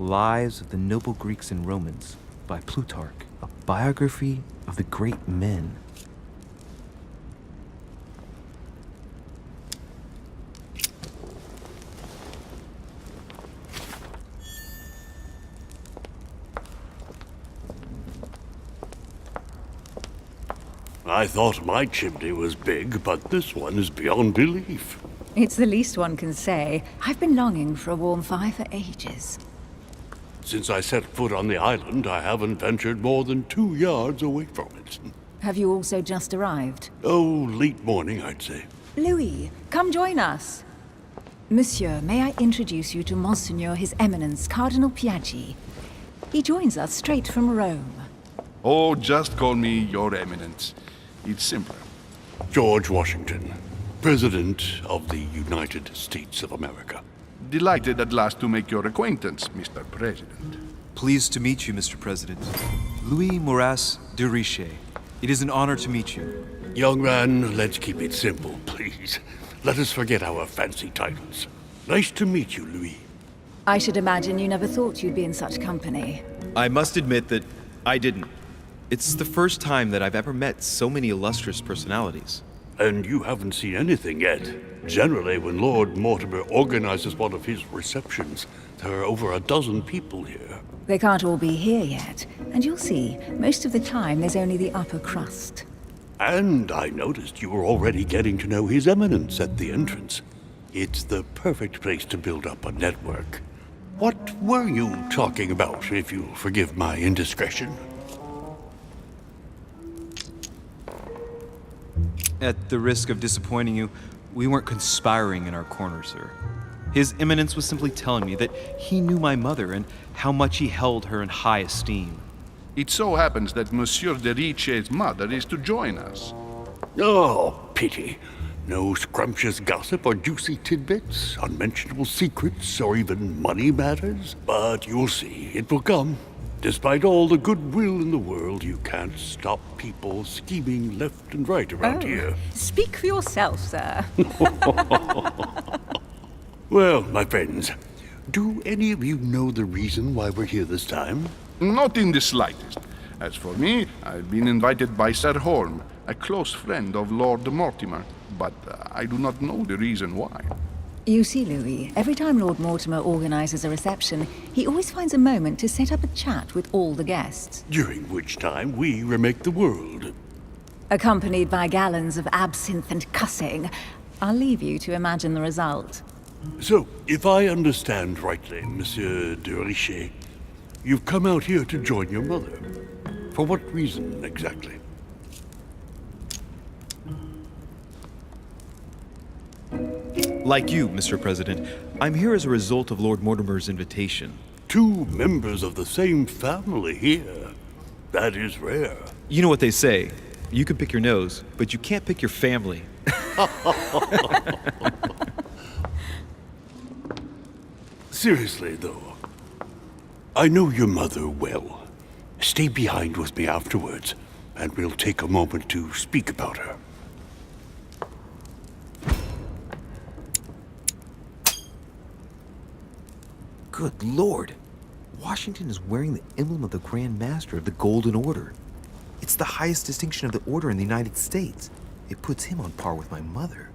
Lives of the Noble Greeks and Romans by Plutarch, a biography of the great men. I thought my chimney was big, but this one is beyond belief. It's the least one can say. I've been longing for a warm fire for ages. Since I set foot on the island, I haven't ventured more than 2 yards away from it. Have you also just arrived? Oh, late morning, I'd say. Louis, come join us. Monsieur, may I introduce you to Monseigneur His Eminence, Cardinal Piaggi. He joins us straight from Rome. Oh, just call me Your Eminence. It's simpler. George Washington, President of the United States of America. Delighted at last to make your acquaintance, Mr. President. Pleased to meet you, Mr. President. Louis Moras de Richet. It is an honor to meet you. Young man, let's keep it simple, please. Let us forget our fancy titles. Nice to meet you, Louis. I should imagine you never thought you'd be in such company. I must admit that I didn't. It's the first time that I've ever met so many illustrious personalities. And you haven't seen anything yet. Generally, when Lord Mortimer organizes one of his receptions, there are over a dozen people here. They can't all be here yet, and you'll see, most of the time there's only the upper crust. And I noticed you were already getting to know His Eminence at the entrance. It's the perfect place to build up a network. What were you talking about, if you'll forgive my indiscretion? At the risk of disappointing you, we weren't conspiring in our corner, sir. His Eminence was simply telling me that he knew my mother and how much he held her in high esteem. It so happens that Monsieur de Richet's mother is to join us. Oh, pity. No scrumptious gossip or juicy tidbits, unmentionable secrets, or even money matters. But you'll see, it will come. Despite all the goodwill in the world, you can't stop people scheming left and right around here. Speak for yourself, sir. Well, my friends, do any of you know the reason why we're here this time? Not in the slightest. As for me, I've been invited by Sir Holm, a close friend of Lord Mortimer, but I do not know the reason why. You see, Louis, every time Lord Mortimer organizes a reception, he always finds a moment to set up a chat with all the guests. During which time we remake the world. Accompanied by gallons of absinthe and cussing. I'll leave you to imagine the result. So, if I understand rightly, Monsieur de Richet, you've come out here to join your mother. For what reason, exactly? Like you, Mr. President, I'm here as a result of Lord Mortimer's invitation. 2 members of the same family here. That is rare. You know what they say, you can pick your nose, but you can't pick your family. Seriously, though, I know your mother well. Stay behind with me afterwards, and we'll take a moment to speak about her. Good Lord! Washington is wearing the emblem of the Grand Master of the Golden Order. It's the highest distinction of the Order in the United States. It puts him on par with my mother.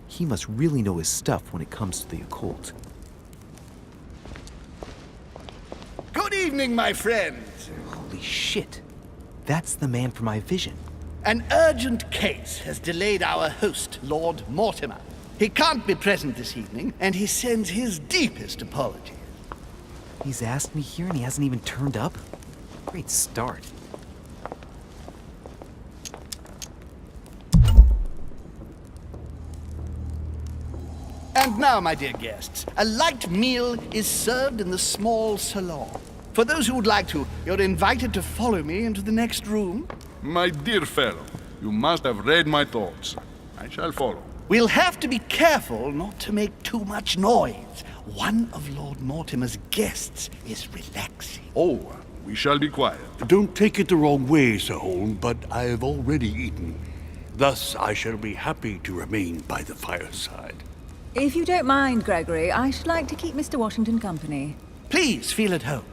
He must really know his stuff when it comes to the occult. Good evening, my friends. Holy shit! That's the man for my vision. An urgent case has delayed our host, Lord Mortimer. He can't be present this evening, and he sends his deepest apologies. He's asked me here and he hasn't even turned up? Great start. And now, my dear guests, a light meal is served in the small salon. For those who would like to, you're invited to follow me into the next room. My dear fellow, you must have read my thoughts. I shall follow. We'll have to be careful not to make too much noise. One of Lord Mortimer's guests is relaxing. Oh, we shall be quiet. Don't take it the wrong way, Sir Holm, but I have already eaten. Thus, I shall be happy to remain by the fireside. If you don't mind, Gregory, I should like to keep Mr. Washington company. Please feel at home.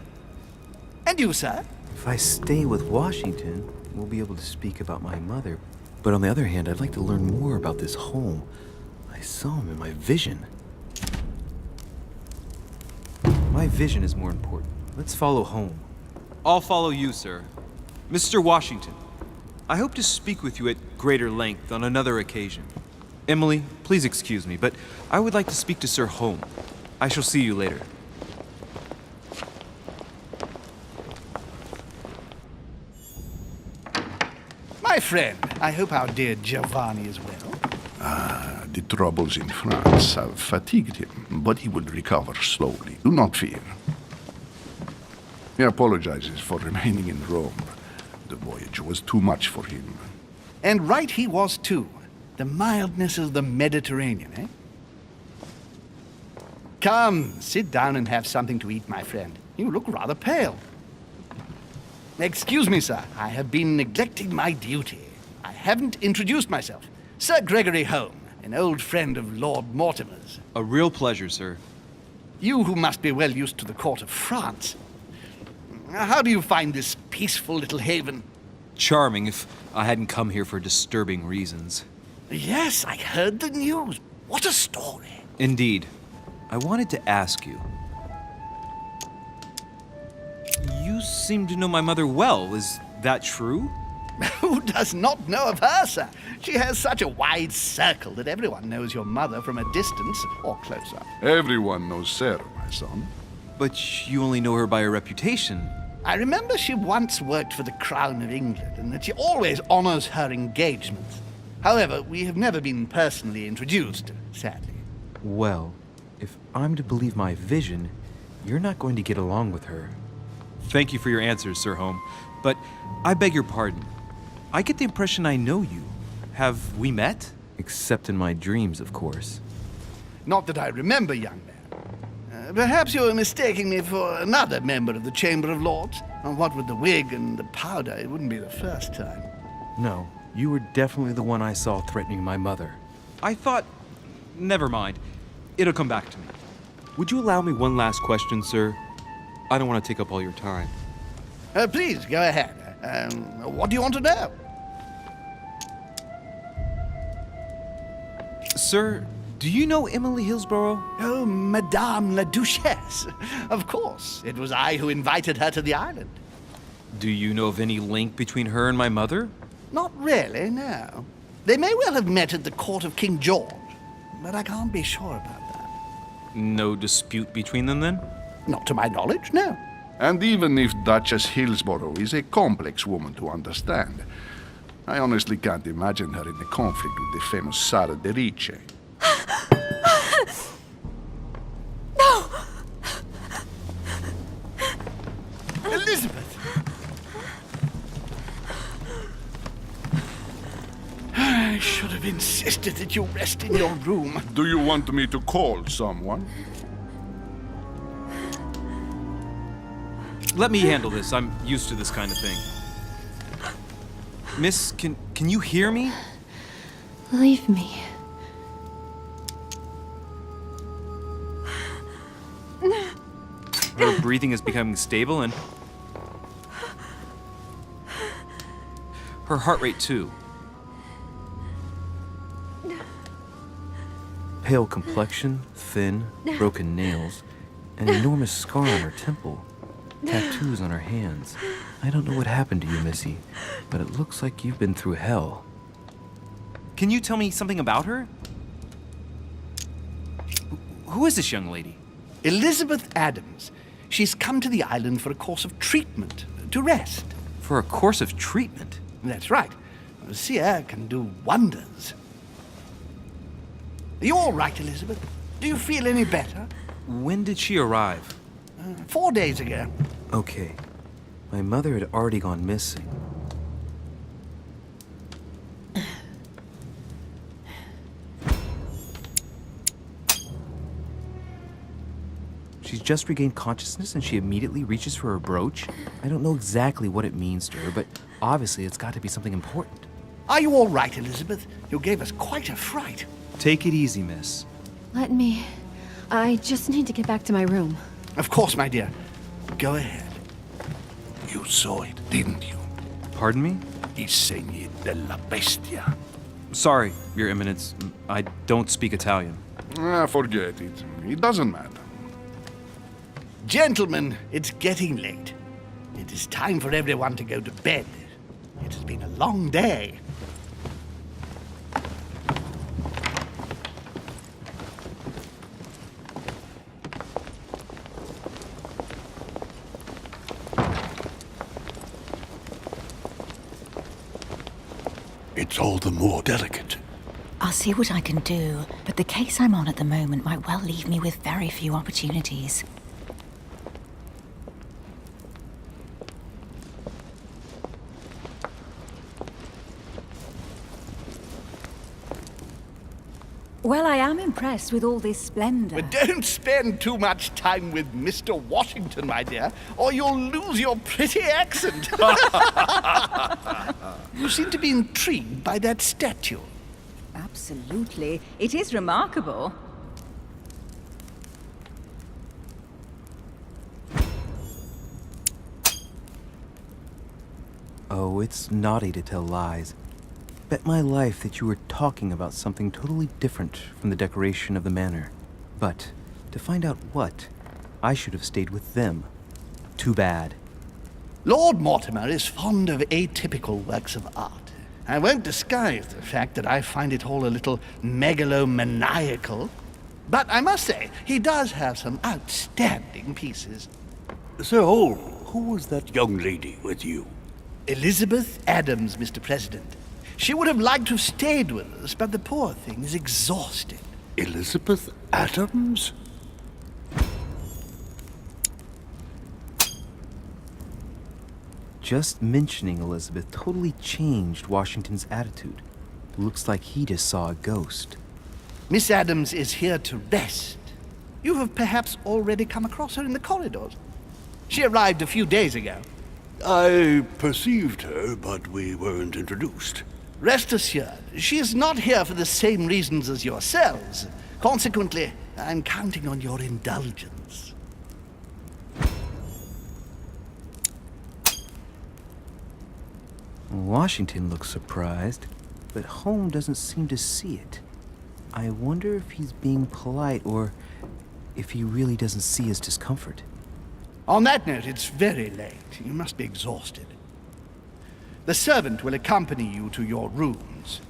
And you, sir? If I stay with Washington, we'll be able to speak about my mother. But on the other hand, I'd like to learn more about this home. I saw him in my vision. My vision is more important. Let's follow home. I'll follow you, sir. Mr. Washington, I hope to speak with you at greater length on another occasion. Emily, please excuse me, but I would like to speak to Sir Home. I shall see you later. My friend, I hope our dear Giovanni is well. The troubles in France have fatigued him, but he will recover slowly. Do not fear. He apologizes for remaining in Rome. The voyage was too much for him. And right he was, too. The mildness of the Mediterranean, eh? Come, sit down and have something to eat, my friend. You look rather pale. Excuse me, sir. I have been neglecting my duty. I haven't introduced myself. Sir Gregory Home, an old friend of Lord Mortimer's. A real pleasure, sir. You who must be well used to the court of France. How do you find this peaceful little haven? Charming if I hadn't come here for disturbing reasons. Yes, I heard the news. What a story. Indeed. I wanted to ask you. You seem to know my mother well. Is that true? Who does not know of her, sir? She has such a wide circle that everyone knows your mother from a distance or closer. Everyone knows Sarah, my son. But you only know her by her reputation. I remember she once worked for the Crown of England and that she always honors her engagements. However, we have never been personally introduced, sadly. Well, if I'm to believe my vision, you're not going to get along with her. Thank you for your answers, Sir Home. But I beg your pardon. I get the impression I know you. Have we met? Except in my dreams, of course. Not that I remember, young man. Perhaps you're mistaking me for another member of the Chamber of Lords. And what with the wig and the powder, it wouldn't be the first time. No, you were definitely the one I saw threatening my mother. I thought... Never mind. It'll come back to me. Would you allow me one last question, sir? I don't want to take up all your time. Please, go ahead. What do you want to know? Sir, do you know Emily Hillsborough? Oh, Madame la Duchesse. Of course. It was I who invited her to the island. Do you know of any link between her and my mother? Not really, no. They may well have met at the court of King George, but I can't be sure about that. No dispute between them, then? Not to my knowledge, no. And even if Duchess Hillsborough is a complex woman to understand, I honestly can't imagine her in a conflict with the famous Sara de Rice. No! Elizabeth! I should have insisted that you rest in your room. Do you want me to call someone? Let me handle this. I'm used to this kind of thing. Miss, can you hear me? Leave me. Her breathing is becoming stable and... her heart rate, too. Pale complexion, thin, broken nails, an enormous scar on her temple, tattoos on her hands. I don't know what happened to you, Missy, but it looks like you've been through hell. Can you tell me something about her? Who is this young lady? Elizabeth Adams. She's come to the island for a course of treatment, to rest. For a course of treatment? That's right. Sea air can do wonders. Are you all right, Elizabeth? Do you feel any better? When did she arrive? 4 days ago. Okay, my mother had already gone missing. She's just regained consciousness and she immediately reaches for her brooch. I don't know exactly what it means to her, but obviously it's got to be something important. Are you all right, Elizabeth? You gave us quite a fright. Take it easy, miss. Let me... I just need to get back to my room. Of course, my dear. Go ahead. You saw it, didn't you? Pardon me? I segni della bestia. Sorry, Your Eminence. I don't speak Italian. Forget it. It doesn't matter. Gentlemen, it's getting late. It is time for everyone to go to bed. It has been a long day. It's all the more delicate. I'll see what I can do, but the case I'm on at the moment might well leave me with very few opportunities. Well, I am impressed with all this splendor. But don't spend too much time with Mr. Washington, my dear, or you'll lose your pretty accent. You seem to be intrigued by that statue. Absolutely. It is remarkable. Oh, it's naughty to tell lies. Bet my life that you were talking about something totally different from the decoration of the manor. But to find out what, I should have stayed with them. Too bad. Lord Mortimer is fond of atypical works of art. I won't disguise the fact that I find it all a little megalomaniacal. But I must say, he does have some outstanding pieces. Sir Holm, who was that young lady with you? Elizabeth Adams, Mr. President. She would have liked to have stayed with us, but the poor thing is exhausted. Elizabeth Adams? Just mentioning Elizabeth totally changed Washington's attitude. Looks like he just saw a ghost. Miss Adams is here to rest. You have perhaps already come across her in the corridors. She arrived a few days ago. I perceived her, but we weren't introduced. Rest assured, she is not here for the same reasons as yourselves. Consequently, I'm counting on your indulgence. Washington looks surprised, but Holmes doesn't seem to see it. I wonder if he's being polite or if he really doesn't see his discomfort. On that note, it's very late. You must be exhausted. The servant will accompany you to your rooms.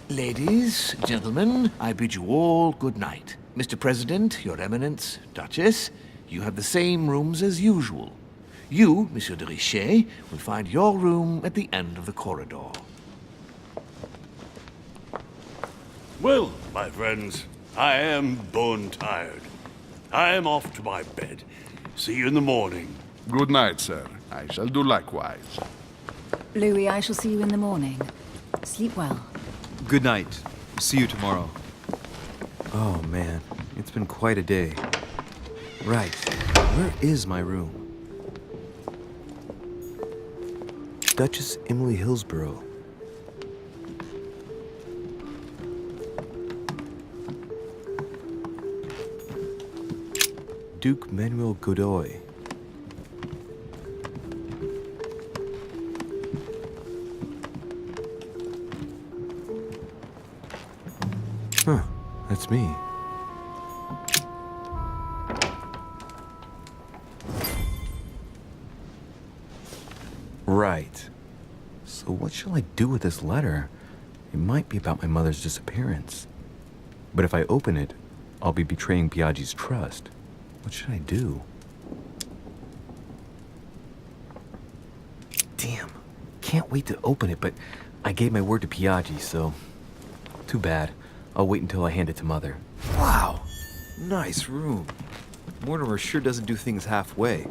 Ladies, gentlemen, I bid you all good night. Mr. President, Your Eminence, Duchess, you have the same rooms as usual. You, Monsieur de Richet, will find your room at the end of the corridor. Well, my friends, I am bone tired. I am off to my bed. See you in the morning. Good night, sir. I shall do likewise. Louis, I shall see you in the morning. Sleep well. Good night. See you tomorrow. Oh man, it's been quite a day. Right, where is my room? Duchess Emily Hillsborough. Duke Manuel Godoy. Huh, that's me. Right. So what shall I do with this letter? It might be about my mother's disappearance. But if I open it, I'll be betraying Biaggi's trust. What should I do? Damn. Can't wait to open it, but I gave my word to Biaggi, so... Too bad. I'll wait until I hand it to Mother. Wow! Nice room. Mortimer sure doesn't do things halfway.